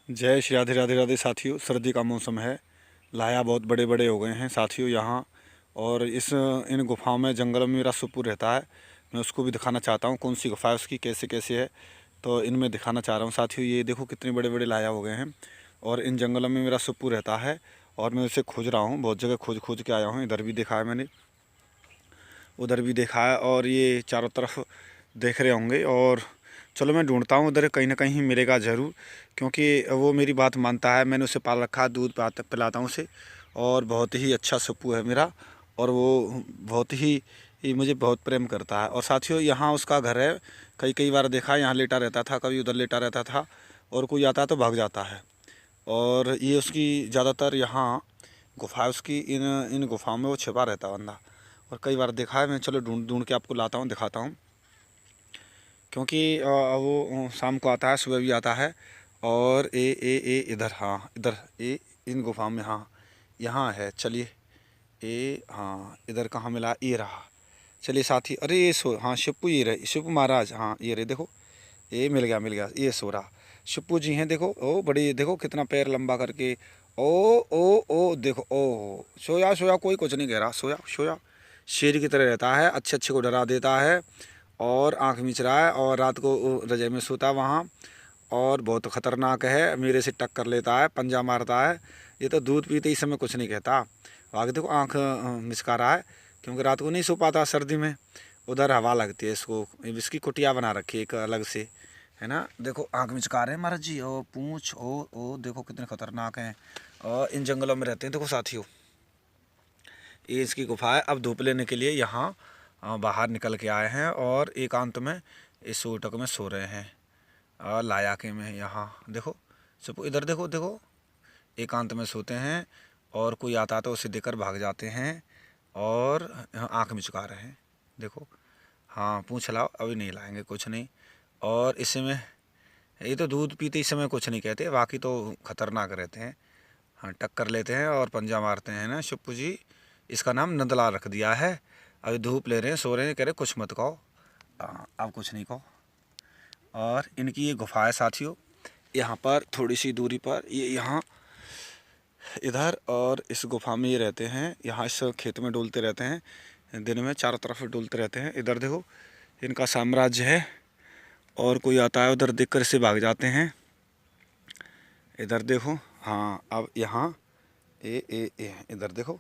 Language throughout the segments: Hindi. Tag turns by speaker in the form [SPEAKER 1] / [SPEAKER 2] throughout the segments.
[SPEAKER 1] जय श्री राधे राधे राधे साथियों। सर्दी का मौसम है, लाया बहुत बड़े बड़े हो गए हैं साथियों यहाँ। और इन गुफाओं में जंगलों में मेरा सुप्पू रहता है। मैं उसको भी दिखाना चाहता हूँ कौन सी गुफा है उसकी, कैसे कैसे है। तो इनमें दिखाना चाह रहा हूँ साथियों। ये देखो कितने बड़े बड़े लाया हो गए हैं। और इन जंगलों में मेरा सुप्पू रहता है और मैं उसे खोज रहा हूँ। बहुत जगह खोज खोज के आया हूँ। इधर भी देखा है मैंने, उधर भी देखा है, और ये चारों तरफ देख रहे होंगे। और चलो मैं ढूंढता हूँ, उधर कहीं ना कहीं मिलेगा ज़रूर, क्योंकि वो मेरी बात मानता है। मैंने उसे पाल रखा है, दूध पिलाता हूँ उसे, और बहुत ही अच्छा सुप्पू है मेरा। और वो बहुत ही मुझे बहुत प्रेम करता है। और साथियों यहाँ उसका घर है। कई कई बार देखा है, यहाँ लेटा रहता था, कभी उधर लेटा रहता था, और कोई आता है तो भाग जाता है। और ये उसकी ज़्यादातर यहाँ गुफा है उसकी, इन इन गुफाओं में वो छिपा रहता है बंदा। और कई बार देखा है मैं। चलो ढूंढ ढूंढ के आपको लाता हूँ, दिखाता हूँ। क्योंकि वो शाम को आता है, सुबह भी आता है। और ए इधर, हाँ इधर, ए इन गुफाओं में, हाँ यहाँ है। चलिए, ए हाँ इधर कहाँ मिला, ये रहा। चलिए साथी, अरे ये सो, हाँ शिप्पू ये रहे, शिप्पू महाराज, हाँ ये रहे, देखो ये मिल गया मिल गया, ये सो रहा। शिप्पू जी हैं, देखो ओ बड़ी, देखो कितना पैर लंबा करके। ओ देखो, ओ सोया सोया, कोई कुछ नहीं कह रहा, सोया सोया। शेर की तरह रहता है, अच्छे अच्छे को डरा देता है। और आँख मीच रहा है, और रात को रजाई में सोता वहाँ। और बहुत ख़तरनाक है, मेरे से टक्कर लेता है, पंजा मारता है। ये तो दूध पीते ही समय कुछ नहीं कहता। आगे देखो आँख मिचका रहा है, क्योंकि रात को नहीं सो पाता सर्दी में। उधर हवा लगती है इसको, इसकी कुटिया बना रखी है एक अलग से, है ना। देखो आँख मिचका रहे हैं महाराज जी। और पूँछ, ओ देखो कितने खतरनाक हैं। और इन जंगलों में रहते हैं। देखो साथियों, ये इसकी गुफा है। अब धूप लेने के लिए यहाँ बाहर निकल के आए हैं, और एकांत में इस सूटक में सो रहे हैं, और लाया के में। यहाँ देखो सब, इधर देखो देखो, एकांत में सोते हैं। और कोई आता तो उसे देकर भाग जाते हैं। और आँख मिचका रहे हैं, देखो। हाँ पूँछ लाओ, अभी नहीं लाएंगे, कुछ नहीं। और इसमें ये तो दूध पीते इस समय कुछ नहीं कहते, बाकी तो खतरनाक रहते हैं। हाँ टक्कर लेते हैं और पंजा मारते हैं ना शिप्पू जी। इसका नाम नंदलाल रख दिया है। अभी धूप ले रहे हैं, सो रहे हैं, कह रहे कुछ मत कहो। आप कुछ नहीं कहो। और इनकी ये गुफा है साथियों, यहाँ पर थोड़ी सी दूरी पर, ये यहाँ इधर। और इस गुफा में ये रहते हैं। यहाँ इस खेत में डोलते रहते हैं, दिन में चारों तरफ डोलते रहते हैं। इधर देखो इनका साम्राज्य है, और कोई आता है उधर देखकर इसे भाग जाते हैं। इधर देखो, हाँ अब यहाँ ए इधर देखो,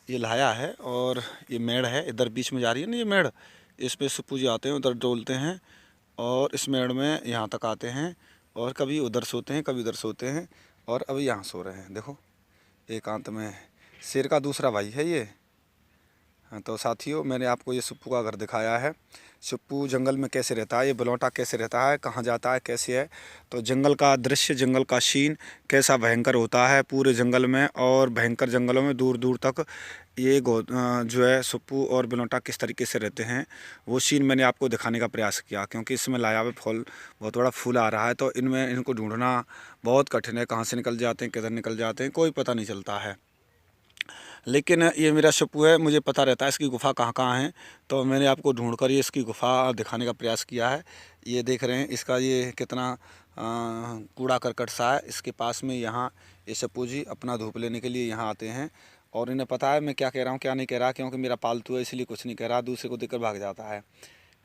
[SPEAKER 1] ये लाया है, और ये मेड़ है, इधर बीच में जा रही है ना ये मेड़। इस पे सुप्पू जी आते हैं, उधर डोलते हैं, और इस मेड़ में यहाँ तक आते हैं। और कभी उधर सोते हैं, कभी उधर सोते हैं। और अभी यहाँ सो रहे हैं, देखो एकांत में। शेर का दूसरा भाई है ये। हाँ तो साथियों, मैंने आपको ये सुप्पू का घर दिखाया है। सुप्पू जंगल में कैसे रहता है, ये बलौटा कैसे रहता है, कहाँ जाता है, कैसे है। तो जंगल का दृश्य, जंगल का सीन कैसा भयंकर होता है पूरे जंगल में। और भयंकर जंगलों में दूर दूर तक ये जो है सुप्पू और बलौटा किस तरीके से रहते हैं, वो सीन मैंने आपको दिखाने का प्रयास किया। क्योंकि इसमें लाया हुआ फूल, बहुत बड़ा फूल आ रहा है, तो इनमें इनको ढूंढना बहुत कठिन है। कहाँ से निकल जाते हैं, किधर निकल जाते हैं, कोई पता नहीं चलता है। लेकिन ये मेरा सुप्पू है, मुझे पता रहता है इसकी गुफ़ा कहाँ कहाँ है। तो मैंने आपको ढूंढ कर ये इसकी गुफ़ा दिखाने का प्रयास किया है। ये देख रहे हैं, इसका ये कितना कूड़ा करकट सा है इसके पास में। यहाँ ये सुप्पू जी अपना धूप लेने के लिए यहाँ आते हैं। और इन्हें पता है मैं क्या कह रहा हूँ, क्या नहीं कह रहा, क्योंकि मेरा पालतू है इसलिए कुछ नहीं कह रहा, दूसरे को देखकर भाग जाता है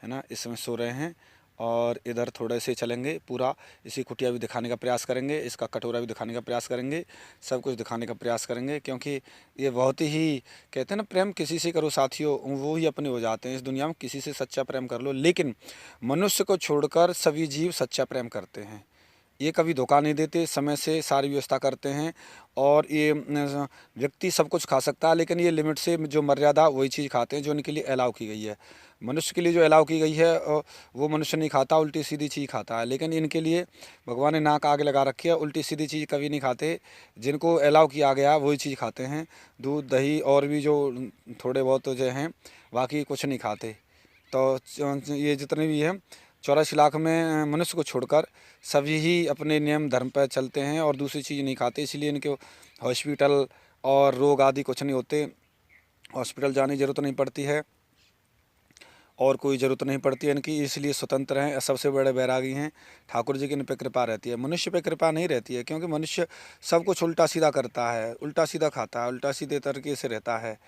[SPEAKER 1] ना। इसमें सो रहे हैं। और इधर थोड़े से चलेंगे, पूरा इसी कुटिया भी दिखाने का प्रयास करेंगे, इसका कटोरा भी दिखाने का प्रयास करेंगे, सब कुछ दिखाने का प्रयास करेंगे। क्योंकि ये बहुत ही, कहते हैं ना, प्रेम किसी से करो साथियों, वो ही अपने हो जाते हैं इस दुनिया में। किसी से सच्चा प्रेम कर लो, लेकिन मनुष्य को छोड़कर सभी जीव सच्चा प्रेम करते हैं। ये कभी धोखा नहीं देते, समय से सारी व्यवस्था करते हैं। और ये व्यक्ति सब कुछ खा सकता है, लेकिन ये लिमिट से जो मर्यादा, वही चीज़ खाते हैं जो इनके लिए अलाउ की गई है। मनुष्य के लिए जो अलाउ की गई है वो मनुष्य नहीं खाता, उल्टी सीधी चीज़ खाता है। लेकिन इनके लिए भगवान ने नाक आगे लगा रखी है, उल्टी सीधी चीज़ कभी नहीं खाते। जिनको अलाउ किया गया वही चीज़ खाते हैं, दूध दही और भी जो थोड़े बहुत जो हैं, बाकी कुछ नहीं खाते। तो ये जितने भी हैं 84 लाख में मनुष्य को छोड़कर सभी ही अपने नियम धर्म पर चलते हैं, और दूसरी चीज़ नहीं खाते। इसलिए इनके हॉस्पिटल और रोग आदि कुछ नहीं होते, हॉस्पिटल जाने की ज़रूरत नहीं पड़ती है। और कोई ज़रूरत नहीं पड़ती है इनकी, इसलिए स्वतंत्र हैं, सबसे बड़े बैरागी हैं। ठाकुर जी की इन पे कृपा रहती है, मनुष्य पे कृपा नहीं रहती है, क्योंकि मनुष्य सब कुछ उल्टा सीधा करता है, उल्टा सीधा खाता है, उल्टा सीधे तरीके से रहता है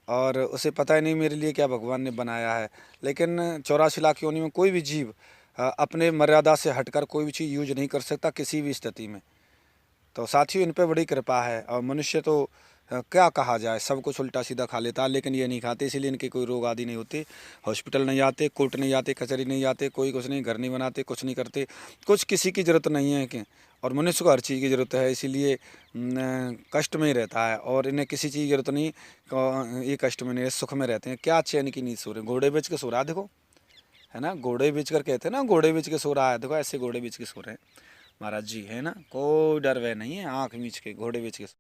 [SPEAKER 1] और उसे पता ही नहीं मेरे लिए क्या भगवान ने बनाया है। लेकिन 84 लाख योनि में कोई भी जीव अपने मर्यादा से हटकर कोई भी चीज़ यूज नहीं कर सकता किसी भी स्थिति में। तो साथियों इन पे बड़ी कृपा है और मनुष्य तो क्या कहा जाए, सब कुछ उल्टा सीधा खा लेता है, लेकिन ये नहीं खाते, इसीलिए इनके कोई रोग आदि नहीं होते। हॉस्पिटल नहीं जाते, कोर्ट नहीं जाते, कचहरी नहीं जाते, कोई कुछ नहीं, घर नहीं बनाते, कुछ नहीं करते, कुछ किसी की ज़रूरत नहीं है कि। और मनुष्य को हर चीज़ की ज़रूरत है, इसीलिए कष्ट में ही रहता है और इन्हें किसी चीज़ की ज़रूरत नहीं। ये कष्ट में नहीं, सुख में रहते हैं। क्या चैन की नींद सो रहे हैं, घोड़े बेच के सो रहा है, देखो, है ना, घोड़े बेच कर कहते हैं ना, घोड़े बेच के सो रहा है, देखो ऐसे घोड़े बेच के सो रहे हैं महाराज जी, है ना, कोई डर वह नहीं है, आँख मीच के घोड़े बेच के